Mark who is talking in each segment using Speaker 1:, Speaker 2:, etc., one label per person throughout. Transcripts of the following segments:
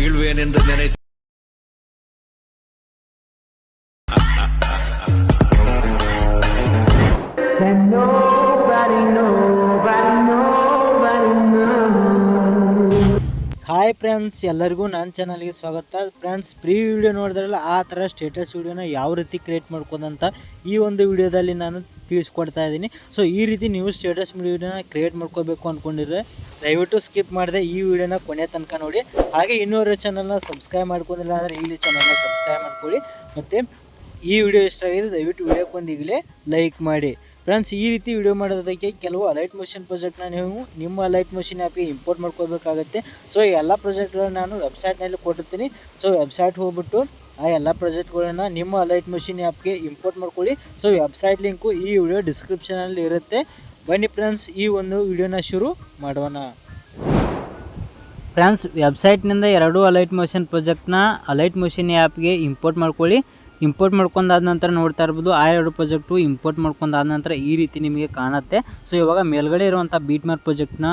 Speaker 1: வீழ்வேன் என்று நினைத்து
Speaker 2: ಹಾಯ್ ಫ್ರೆಂಡ್ಸ್, ಎಲ್ಲರಿಗೂ ನನ್ನ ಚಾನಲ್ಗೆ ಸ್ವಾಗತ. ಫ್ರೆಂಡ್ಸ್, ಪ್ರೀ ವಿಡಿಯೋ ನೋಡಿದ್ರಲ್ಲ ಆ ಥರ ಸ್ಟೇಟಸ್ ವಿಡಿಯೋನ ಯಾವ ರೀತಿ ಕ್ರಿಯೇಟ್ ಮಾಡ್ಕೋದಂತ ಈ ಒಂದು ವಿಡಿಯೋದಲ್ಲಿ ನಾನು ತಿಳಿಸ್ಕೊಡ್ತಾ ಇದ್ದೀನಿ. ಸೊ ಈ ರೀತಿ ನೀವು ಸ್ಟೇಟಸ್ ವಿಡಿಯೋನ ಕ್ರಿಯೇಟ್ ಮಾಡ್ಕೋಬೇಕು ಅಂದ್ಕೊಂಡಿದ್ರೆ ದಯವಿಟ್ಟು ಸ್ಕಿಪ್ ಮಾಡಿದೆ ಈ ವಿಡಿಯೋನ ಕೊನೆ ತನಕ ನೋಡಿ. ಹಾಗೆ ಇನ್ನೂರು ಚಾನಲ್ನ ಸಬ್ಸ್ಕ್ರೈಬ್ ಮಾಡ್ಕೊಂಡಿಲ್ಲ ಅಂದರೆ ಇಲ್ಲಿ ಚಾನಲ್ನ ಸಬ್ಸ್ಕ್ರೈಬ್ ಮಾಡ್ಕೊಳ್ಳಿ. ಮತ್ತು ಈ ವಿಡಿಯೋ ಇಷ್ಟ ಆಗಿದೆ ದಯವಿಟ್ಟು ವಿಡಿಯೋಕ್ಕೊಂದು ಈಗಲೇ ಲೈಕ್ ಮಾಡಿ. ಫ್ರೆಂಡ್ಸ್, ಈ ರೀತಿ ವಿಡಿಯೋ ಮಾಡೋದಕ್ಕೆ ಕೆಲವು ಅಲೈಟ್ಮೋಷನ್ ಪ್ರಾಜೆಕ್ಟ್ನ ನೀವು ನಿಮ್ಮ ಅಲೈಟ್ಮೋಷನ್ ಆ್ಯಪ್ಗೆ ಇಂಪೋರ್ಟ್ ಮಾಡ್ಕೋಬೇಕಾಗುತ್ತೆ. ಸೊ ಈ ಎಲ್ಲ ಪ್ರಾಜೆಕ್ಟ್ಗಳನ್ನ ನಾನು ವೆಬ್ಸೈಟ್ನಲ್ಲಿ ಕೊಟ್ಟಿರ್ತೀನಿ. ಸೊ ವೆಬ್ಸೈಟ್ ಹೋಗ್ಬಿಟ್ಟು ಆ ಎಲ್ಲ ಪ್ರಾಜೆಕ್ಟ್ಗಳನ್ನ ನಿಮ್ಮ ಅಲೈಟ್ಮೋಷನ್ ಆ್ಯಪ್ಗೆ ಇಂಪೋರ್ಟ್ ಮಾಡ್ಕೊಳ್ಳಿ. ಸೊ ವೆಬ್ಸೈಟ್ ಲಿಂಕು ಈ ವಿಡಿಯೋ ಡಿಸ್ಕ್ರಿಪ್ಷನಲ್ಲಿ ಇರುತ್ತೆ. ಬನ್ನಿ ಫ್ರೆಂಡ್ಸ್, ಈ ಒಂದು ವಿಡಿಯೋನ ಶುರು ಮಾಡೋಣ. ಫ್ರೆಂಡ್ಸ್, ವೆಬ್ಸೈಟ್ನಿಂದ ಎರಡು ಅಲೈಟ್ಮೋಷನ್ ಪ್ರಾಜೆಕ್ಟ್ನ ಅಲೈಟ್ಮೋಷನ್ ಆ್ಯಪ್ಗೆ ಇಂಪೋರ್ಟ್ ಮಾಡ್ಕೊಳ್ಳಿ. ಇಂಪೋರ್ಟ್ ಮಾಡ್ಕೊಂಡಾದ ನಂತರ ನೋಡ್ತಾ ಇರ್ಬೋದು ಆ ಎರಡು ಪ್ರಾಜೆಕ್ಟು ಇಂಪೋರ್ಟ್ ಮಾಡ್ಕೊಂಡಾದ ನಂತರ ಈ ರೀತಿ ನಿಮಗೆ ಕಾಣುತ್ತೆ. ಸೊ ಇವಾಗ ಮೇಲ್ಗಡೆ ಇರುವಂಥ ಬೀಟ್ ಮಾರ್ಕ್ ಪ್ರಾಜೆಕ್ಟ್ನ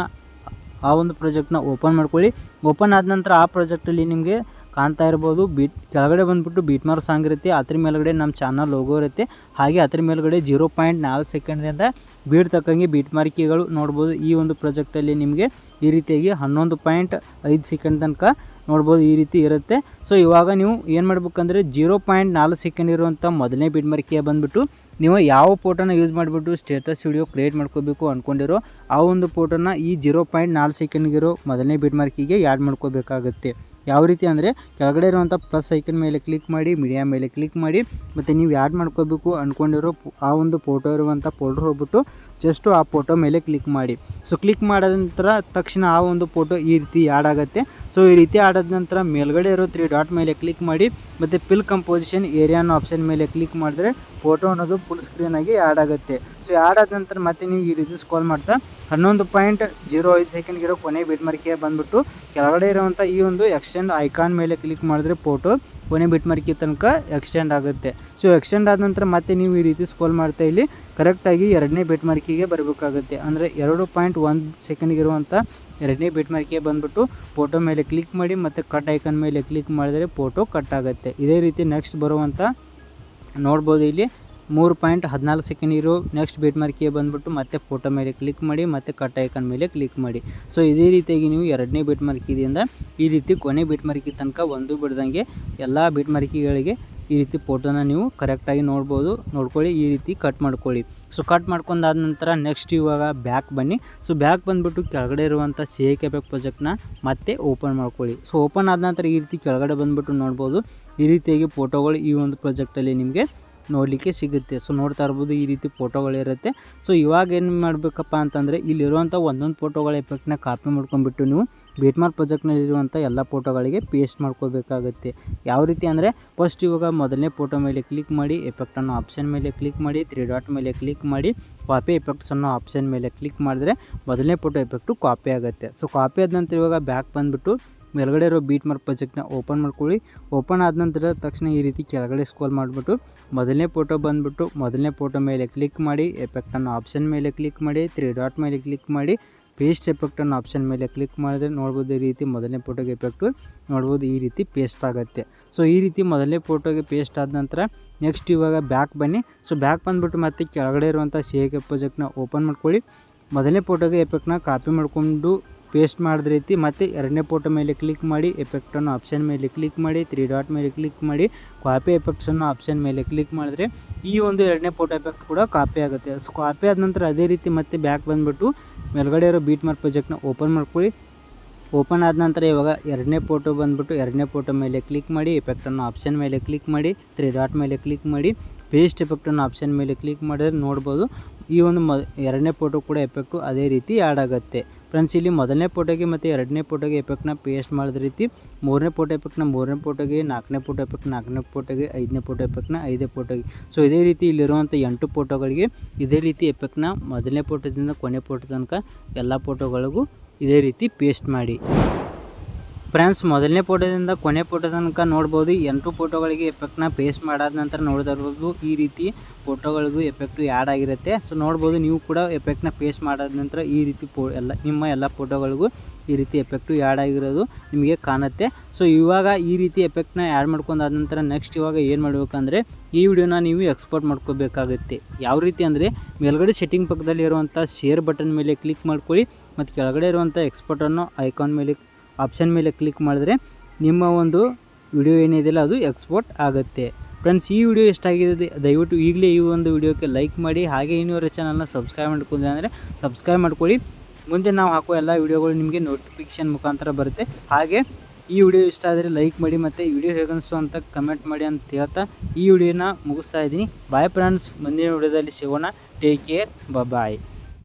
Speaker 2: ಆ ಒಂದು ಪ್ರಾಜೆಕ್ಟ್ನ ಓಪನ್ ಮಾಡ್ಕೊಳ್ಳಿ. ಓಪನ್ ಆದ ನಂತರ ಆ ಪ್ರಾಜೆಕ್ಟಲ್ಲಿ ನಿಮಗೆ ಕಾಣ್ತಾ ಇರ್ಬೋದು ಕೆಳಗಡೆ ಬಂದುಬಿಟ್ಟು ಬೀಟ್ ಮಾರ್ಕ್ ಸಾಂಗ್ ಇರುತ್ತೆ. ಅದ್ರ ಮೇಲ್ಗಡೆ ನಮ್ಮ ಚಾನಲ್ ಲೋಗೋ ಇರುತ್ತೆ. ಹಾಗೆ ಅದ್ರ ಮೇಲ್ಗಡೆ 0.4 ಸೆಕೆಂಡ್ದಿಂದ ಬೀಟ್ ತಕ್ಕಂಗೆ ಬೀಟ್ ಮಾರ್ಕಿಗಳು ನೋಡ್ಬೋದು. ಈ ಒಂದು ಪ್ರಾಜೆಕ್ಟಲ್ಲಿ ನಿಮಗೆ ಈ ರೀತಿಯಾಗಿ 11.5 ಸೆಕೆಂಡ್ ತನಕ ನೋಡ್ಬೋದು, ಈ ರೀತಿ ಇರುತ್ತೆ. ಸೊ ಇವಾಗ ನೀವು ಏನು ಮಾಡ್ಬೇಕಂದ್ರೆ 0.4 ಸೆಕೆಂಡ್ ಇರುವಂಥ ಮೊದಲನೇ ಬೀಟ್ ಮಾರ್ಕಿಗೆ ಬಂದುಬಿಟ್ಟು ನೀವು ಯಾವ ಫೋಟೋನ ಯೂಸ್ ಮಾಡಿಬಿಟ್ಟು ಸ್ಟೇಟಸ್ ವಿಡಿಯೋ ಕ್ರಿಯೇಟ್ ಮಾಡ್ಕೋಬೇಕು ಅಂದ್ಕೊಂಡಿರೋ ಆ ಒಂದು ಫೋಟೋನ ಈ 0.4 ಸೆಕೆಂಡ್ಗಿರೋ ಮೊದಲನೇ ಬೀಟ್ ಮಾರ್ಕಿಗೆ ಆ್ಯಡ್ ಮಾಡ್ಕೋಬೇಕಾಗುತ್ತೆ. ಯಾವ ರೀತಿ ಅಂದರೆ ಕೆಳಗಡೆ ಇರುವಂಥ ಪ್ಲಸ್ ಐಕನ್ ಮೇಲೆ ಕ್ಲಿಕ್ ಮಾಡಿ, ಮೀಡಿಯಾ ಮೇಲೆ ಕ್ಲಿಕ್ ಮಾಡಿ, ಮತ್ತು ನೀವು ಆ್ಯಡ್ ಮಾಡ್ಕೋಬೇಕು ಅಂದ್ಕೊಂಡಿರೋ ಆ ಒಂದು ಫೋಟೋ ಇರುವಂಥ ಫೋಲ್ಡರ್ ಹೋಗ್ಬಿಟ್ಟು ಜಸ್ಟು ಆ ಫೋಟೋ ಮೇಲೆ ಕ್ಲಿಕ್ ಮಾಡಿ. ಸೊ ಕ್ಲಿಕ್ ಮಾಡಿದ ನಂತರ ತಕ್ಷಣ ಆ ಒಂದು ಫೋಟೋ ಈ ರೀತಿ ಆ್ಯಡ್ ಆಗುತ್ತೆ. ಸೊ ಈ ರೀತಿ ಆಡಾದ ನಂತರ ಮೇಲ್ಗಡೆ ಇರೋ 3 ಡಾಟ್ ಮೇಲೆ ಕ್ಲಿಕ್ ಮಾಡಿ ಮತ್ತು ಫಿಲ್ ಕಂಪೋಸಿಷನ್ ಏರಿಯಾ ಅನ್ನೋ ಆಪ್ಷನ್ ಮೇಲೆ ಕ್ಲಿಕ್ ಮಾಡಿದ್ರೆ ಫೋಟೋ ಅನ್ನೋದು ಫುಲ್ ಸ್ಕ್ರೀನಾಗಿ ಆ್ಯಡ್ ಆಗುತ್ತೆ. ಸೊ ಆ್ಯಡ್ ಆದ ನಂತರ ಮತ್ತೆ ನೀವು ಈ ರೀತಿ ಸ್ಕ್ರೋಲ್ ಮಾಡ್ತಾ 11.05 ಸೆಕೆಂಡ್ಗಿರೋ ಕೊನೆ ಬೀಟ್ ಮಾರ್ಕಿಗೆ ಬಂದುಬಿಟ್ಟು ಕೆಳಗಡೆ ಇರುವಂಥ ಈ ಒಂದು ಎಕ್ಸ್ಟೆಂಡ್ ಐಕಾನ್ ಮೇಲೆ ಕ್ಲಿಕ್ ಮಾಡಿದ್ರೆ ಫೋಟೋ ಕೊನೆ ಬೀಟ್ ಮಾರ್ಕಿಗೆ ತನಕ ಎಕ್ಸ್ಟೆಂಡ್ ಆಗುತ್ತೆ. ಸೊ ಎಕ್ಸ್ಟೆಂಡ್ ಆದ ನಂತರ ಮತ್ತೆ ನೀವು ಈ ರೀತಿ ಸ್ಕ್ರೋಲ್ ಮಾಡ್ತಾ ಇಲ್ಲಿ ಕರೆಕ್ಟಾಗಿ ಎರಡನೇ ಬೀಟ್ ಮಾರ್ಕಿಗೆ ಬರಬೇಕಾಗುತ್ತೆ. ಅಂದರೆ 2.1 ಸೆಕೆಂಡ್ಗಿರುವಂಥ ಎರಡನೇ ಬೀಟ್ ಮಾರ್ಕಿಗೆ ಬಂದುಬಿಟ್ಟು ಫೋಟೋ ಮೇಲೆ ಕ್ಲಿಕ್ ಮಾಡಿ ಮತ್ತು ಕಟ್ ಐಕನ್ ಮೇಲೆ ಕ್ಲಿಕ್ ಮಾಡಿದರೆ ಫೋಟೋ ಕಟ್ ಆಗುತ್ತೆ. ಇದೇ ರೀತಿ ನೆಕ್ಸ್ಟ್ ಬರುವಂಥ ನೋಡ್ಬೋದು ಇಲ್ಲಿ 3.14 ಸೆಕೆಂಡ್ ಇರೋ ನೆಕ್ಸ್ಟ್ ಬೀಟ್ ಮಾರ್ಕಿಗೆ ಬಂದುಬಿಟ್ಟು ಮತ್ತೆ ಫೋಟೋ ಮೇಲೆ ಕ್ಲಿಕ್ ಮಾಡಿ ಮತ್ತು ಕಟ್ ಐಕನ್ ಮೇಲೆ ಕ್ಲಿಕ್ ಮಾಡಿ. ಸೊ ಇದೇ ರೀತಿಯಾಗಿ ನೀವು ಎರಡನೇ ಬೀಟ್ ಮಾರ್ಕಿದಿಂದ ಈ ರೀತಿ ಕೊನೆ ಬೀಟ್ ಮಾರ್ಕಿ ತನಕ ಒಂದು ಬಿಡ್ದಂಗೆ ಎಲ್ಲ ಬೀಟ್ ಮಾರ್ಕಿಗಳಿಗೆ ಈ ರೀತಿ ಫೋಟೋನ ನೀವು ಕರೆಕ್ಟಾಗಿ ನೋಡ್ಕೊಳ್ಳಿ. ಈ ರೀತಿ ಕಟ್ ಮಾಡ್ಕೊಳ್ಳಿ. ಸೊ ಕಟ್ ಮಾಡ್ಕೊಂಡಾದ ನಂತರ ನೆಕ್ಸ್ಟ್ ಇವಾಗ ಬ್ಯಾಕ್ ಬನ್ನಿ. ಸೊ ಬ್ಯಾಕ್ ಬಂದುಬಿಟ್ಟು ಕೆಳಗಡೆ ಇರುವಂಥ 𝐶𝐴 ಪ್ರಾಜೆಕ್ಟ್ನ ಮತ್ತೆ ಓಪನ್ ಮಾಡ್ಕೊಳ್ಳಿ. ಸೊ ಓಪನ್ ಆದ ನಂತರ ಈ ರೀತಿ ಕೆಳಗಡೆ ಬಂದುಬಿಟ್ಟು ನೋಡ್ಬೋದು ಈ ರೀತಿಯಾಗಿ ಫೋಟೋಗಳು ಈ ಒಂದು ಪ್ರಾಜೆಕ್ಟಲ್ಲಿ ನಿಮಗೆ ನೋಡಲಿಕ್ಕೆ ಸಿಗುತ್ತೆ. ಸೊ ನೋಡ್ತಾ ಇರ್ಬೋದು ಈ ರೀತಿ ಫೋಟೋಗಳಿರುತ್ತೆ. ಸೊ ಇವಾಗ ಏನು ಮಾಡಬೇಕಪ್ಪ ಅಂತಂದರೆ ಇಲ್ಲಿರುವಂಥ ಒಂದೊಂದು ಫೋಟೋಗಳ ಎಫೆಕ್ಟ್ನ ಕಾಪಿ ಮಾಡ್ಕೊಂಡ್ಬಿಟ್ಟು ನೀವು ಬೀಟ್ ಮಾರ್ಕ್ ಪ್ರಾಜೆಕ್ಟ್ನಲ್ಲಿರುವಂಥ ಎಲ್ಲ ಫೋಟೋಗಳಿಗೆ ಪೇಸ್ಟ್ ಮಾಡ್ಕೋಬೇಕಾಗುತ್ತೆ. ಯಾವ ರೀತಿ ಅಂದರೆ ಫಸ್ಟ್ ಇವಾಗ ಮೊದಲನೇ ಫೋಟೋ ಮೇಲೆ ಕ್ಲಿಕ್ ಮಾಡಿ, ಎಫೆಕ್ಟ್ ಅನ್ನೋ ಆಪ್ಷನ್ ಮೇಲೆ ಕ್ಲಿಕ್ ಮಾಡಿ, 3 ಡಾಟ್ ಮೇಲೆ ಕ್ಲಿಕ್ ಮಾಡಿ, ಕಾಪಿ ಎಫೆಕ್ಟ್ಸ್ ಅನ್ನೋ ಆಪ್ಷನ್ ಮೇಲೆ ಕ್ಲಿಕ್ ಮಾಡಿದ್ರೆ ಮೊದಲನೇ ಫೋಟೋ ಎಫೆಕ್ಟು ಕಾಪಿ ಆಗುತ್ತೆ. ಸೊ ಕಾಪಿ ಆದ ನಂತರ ಇವಾಗ ಬ್ಯಾಕ್ ಬಂದುಬಿಟ್ಟು ಮೇಲ್ಗಡೆ ಇರೋ ಬೀಟ್ ಮಾರ್ಕ್ ಪ್ರಾಜೆಕ್ಟ್ನ ಓಪನ್ ಮಾಡ್ಕೊಳ್ಳಿ. ಓಪನ್ ಆದ ನಂತರ ತಕ್ಷಣ ಈ ರೀತಿ ಕೆಳಗಡೆ ಸ್ಕ್ರೋಲ್ ಮಾಡಿಬಿಟ್ಟು ಮೊದಲನೇ ಫೋಟೋ ಬಂದುಬಿಟ್ಟು ಮೊದಲನೇ ಫೋಟೋ ಮೇಲೆ ಕ್ಲಿಕ್ ಮಾಡಿ, ಎಫೆಕ್ಟ್ ಅನ್ನೋ ಆಪ್ಷನ್ ಮೇಲೆ ಕ್ಲಿಕ್ ಮಾಡಿ, 3 ಡಾಟ್ ಮೇಲೆ ಕ್ಲಿಕ್ ಮಾಡಿ, ಪೇಸ್ಟ್ ಎಫೆಕ್ಟ್ ಅನ್ನೋ ಆಪ್ಷನ್ ಮೇಲೆ ಕ್ಲಿಕ್ ಮಾಡಿದ್ರೆ ನೋಡ್ಬೋದು ಈ ರೀತಿ ಮೊದಲನೇ ಫೋಟೋಗೆ ಎಫೆಕ್ಟು ನೋಡ್ಬೋದು ಈ ರೀತಿ ಪೇಸ್ಟ್ ಆಗುತ್ತೆ. ಸೊ ಈ ರೀತಿ ಮೊದಲನೇ ಫೋಟೋಗೆ ಪೇಸ್ಟ್ ಆದ ನಂತರ ನೆಕ್ಸ್ಟ್ ಇವಾಗ ಬ್ಯಾಕ್ ಬನ್ನಿ. ಸೊ ಬ್ಯಾಕ್ ಬಂದುಬಿಟ್ಟು ಮತ್ತೆ ಕೆಳಗಡೆ ಇರುವಂಥ 𝐶𝐴 ಪ್ರಾಜೆಕ್ಟ್ನ ಓಪನ್ ಮಾಡ್ಕೊಳ್ಳಿ. ಮೊದಲನೇ ಫೋಟೋಗೆ ಎಫೆಕ್ಟ್ನ ಕಾಪಿ ಮಾಡಿಕೊಂಡು ಪೇಸ್ಟ್ ಮಾಡಿದ ರೀತಿ ಮತ್ತು ಎರಡನೇ ಫೋಟೋ ಮೇಲೆ ಕ್ಲಿಕ್ ಮಾಡಿ, ಎಫೆಕ್ಟ್ ಅನ್ನೋ ಆಪ್ಷನ್ ಮೇಲೆ ಕ್ಲಿಕ್ ಮಾಡಿ, 3 ಡಾಟ್ ಮೇಲೆ ಕ್ಲಿಕ್ ಮಾಡಿ, ಕಾಪಿ ಎಫೆಕ್ಟ್ಸ್ ಅನ್ನೋ ಆಪ್ಷನ್ ಮೇಲೆ ಕ್ಲಿಕ್ ಮಾಡಿದ್ರೆ ಈ ಒಂದು ಎರಡನೇ ಫೋಟೋ ಎಫೆಕ್ಟ್ ಕೂಡ ಕಾಪಿ ಆಗುತ್ತೆ. ಸೊ ಕಾಪಿ ಆದ ನಂತರ ಅದೇ ರೀತಿ ಮತ್ತೆ ಬ್ಯಾಕ್ ಬಂದುಬಿಟ್ಟು ಮೇಲ್ಗಡೆ ಇರೋ ಬೀಟ್ ಮಾರ್ಕ್ ಪ್ರಾಜೆಕ್ಟ್ನ ಓಪನ್ ಮಾಡ್ಕೊಳ್ಳಿ. ಓಪನ್ ಆದ ನಂತರ ಇವಾಗ ಎರಡನೇ ಫೋಟೋ ಬಂದುಬಿಟ್ಟು ಎರಡನೇ ಫೋಟೋ ಮೇಲೆ ಕ್ಲಿಕ್ ಮಾಡಿ, ಎಫೆಕ್ಟ್ ಅನ್ನೋ ಆಪ್ಷನ್ ಮೇಲೆ ಕ್ಲಿಕ್ ಮಾಡಿ, 3 ಡಾಟ್ ಮೇಲೆ ಕ್ಲಿಕ್ ಮಾಡಿ, ಪೇಸ್ಟ್ ಎಫೆಕ್ಟ್ ಅನ್ನೋ ಆಪ್ಷನ್ ಮೇಲೆ ಕ್ಲಿಕ್ ಮಾಡಿದ್ರೆ ನೋಡ್ಬೋದು ಈ ಒಂದು ಎರಡನೇ ಫೋಟೋ ಕೂಡ ಎಫೆಕ್ಟು ಅದೇ ರೀತಿ ಆ್ಯಡ್ ಆಗುತ್ತೆ. ಫ್ರೆಂಡ್ಸ್, ಇಲ್ಲಿ ಮೊದಲನೇ ಫೋಟೋಗೆ ಮತ್ತು ಎರಡನೇ ಫೋಟೋಗೆ ಎಫೆಕ್ಟ್ನ ಪೇಸ್ಟ್ ಮಾಡಿದ ರೀತಿ ಮೂರನೇ ಫೋಟೋ ಎಫೆಕ್ಟ್ನ ಮೂರನೇ ಫೋಟೋಗೆ, ನಾಲ್ಕನೇ ಫೋಟೋ ಎಫೆಕ್ಟ್ ನಾಲ್ಕನೇ ಫೋಟೋಗೆ, ಐದನೇ ಫೋಟೋ ಎಫೆಕ್ಟ್ನ ಐದನೇ ಫೋಟೋಗೆ. ಸೊ ಇದೇ ರೀತಿ ಇಲ್ಲಿರುವಂಥ 8 ಫೋಟೋಗಳಿಗೆ ಇದೇ ರೀತಿ ಎಫೆಕ್ಟ್ನ ಮೊದಲನೇ ಫೋಟೋದಿಂದ ಕೊನೆ ಫೋಟೋ ತನಕ ಎಲ್ಲ ಫೋಟೋಗಳಿಗೂ ಇದೇ ರೀತಿ ಪೇಸ್ಟ್ ಮಾಡಿ. ಫ್ರೆಂಡ್ಸ್ ಮೊದಲನೇ ಫೋಟೋದಿಂದ ಕೊನೆ ಫೋಟೋ ತನಕ ನೋಡ್ಬೋದು 8 ಫೋಟೋಗಳಿಗೆ ಎಫೆಕ್ಟ್ನ ಪೇಸ್ಟ್ ಮಾಡಾದ ನಂತರ ನೋಡ್ತಾ ಇರ್ಬೋದು ಈ ರೀತಿ ಫೋಟೋಗಳಿಗೂ ಎಫೆಕ್ಟು ಆ್ಯಡ್ ಆಗಿರುತ್ತೆ. ಸೊ ನೋಡ್ಬೋದು ನೀವು ಕೂಡ ಎಫೆಕ್ಟ್ನ ಪೇಸ್ಟ್ ಮಾಡಾದ ನಂತರ ಈ ರೀತಿ ನಿಮ್ಮ ಎಲ್ಲ ಫೋಟೋಗಳಿಗೂ ಈ ರೀತಿ ಎಫೆಕ್ಟು ಆ್ಯಡ್ ಆಗಿರೋದು ನಿಮಗೆ ಕಾಣುತ್ತೆ. ಸೊ ಇವಾಗ ಈ ರೀತಿ ಎಫೆಕ್ಟ್ನ ಆ್ಯಡ್ ಮಾಡ್ಕೊಂಡಾದ ನಂತರ ನೆಕ್ಸ್ಟ್ ಇವಾಗ ಏನು ಮಾಡಬೇಕಂದ್ರೆ ಈ ವಿಡಿಯೋನ ನೀವು ಎಕ್ಸ್ಪೋರ್ಟ್ ಮಾಡ್ಕೋಬೇಕಾಗುತ್ತೆ. ಯಾವ ರೀತಿ ಅಂದರೆ ಮೇಲ್ಗಡೆ ಸೆಟ್ಟಿಂಗ್ ಪಕ್ಕದಲ್ಲಿ ಇರುವಂಥ ಶೇರ್ ಬಟನ್ ಮೇಲೆ ಕ್ಲಿಕ್ ಮಾಡ್ಕೊಳ್ಳಿ ಮತ್ತು ಕೆಳಗಡೆ ಇರುವಂಥ ಎಕ್ಸ್ಪೋರ್ಟ್ ಅನ್ನೋ ಐಕಾನ್ ಮೇಲೆ ಆಪ್ಷನ್ ಮೇಲೆ ಕ್ಲಿಕ್ ಮಾಡಿದ್ರೆ ನಿಮ್ಮ ಒಂದು ವಿಡಿಯೋ ಏನಿದೆಯಲ್ಲ ಅದು ಎಕ್ಸ್ಪೋರ್ಟ್ ಆಗುತ್ತೆ. ಫ್ರೆಂಡ್ಸ್ ಈ ವಿಡಿಯೋ ಎಷ್ಟಾಗಿದೆ ದಯವಿಟ್ಟು ಈಗಲೇ ಈ ಒಂದು ವಿಡಿಯೋಕ್ಕೆ ಲೈಕ್ ಮಾಡಿ, ಹಾಗೆ ಇನ್ನೂರ ಚಾನಲ್ನ ಸಬ್ಸ್ಕ್ರೈಬ್ ಮಾಡ್ಕೊಂಡ್ರೆ ಅಂದರೆ ಸಬ್ಸ್ಕ್ರೈಬ್ ಮಾಡ್ಕೊಳ್ಳಿ. ಮುಂದೆ ನಾವು ಹಾಕೋ ಎಲ್ಲ ವಿಡಿಯೋಗಳು ನಿಮಗೆ ನೋಟಿಫಿಕೇಷನ್ ಮುಖಾಂತರ ಬರುತ್ತೆ. ಹಾಗೆ ಈ ವಿಡಿಯೋ ಇಷ್ಟ ಆದರೆ ಲೈಕ್ ಮಾಡಿ ಮತ್ತು ವಿಡಿಯೋ ಹೇಗನ್ನಿಸ್ತು ಅಂತ ಕಮೆಂಟ್ ಮಾಡಿ ಅಂತ ಹೇಳ್ತಾ ಈ ವಿಡಿಯೋನ ಮುಗಿಸ್ತಾ ಇದ್ದೀನಿ. ಬಾಯ್ ಫ್ರೆಂಡ್ಸ್, ಮುಂದಿನ ವಿಡಿಯೋದಲ್ಲಿ ಸಿಗೋಣ. ಟೇಕ್ ಕೇರ್, ಬಾಯ್.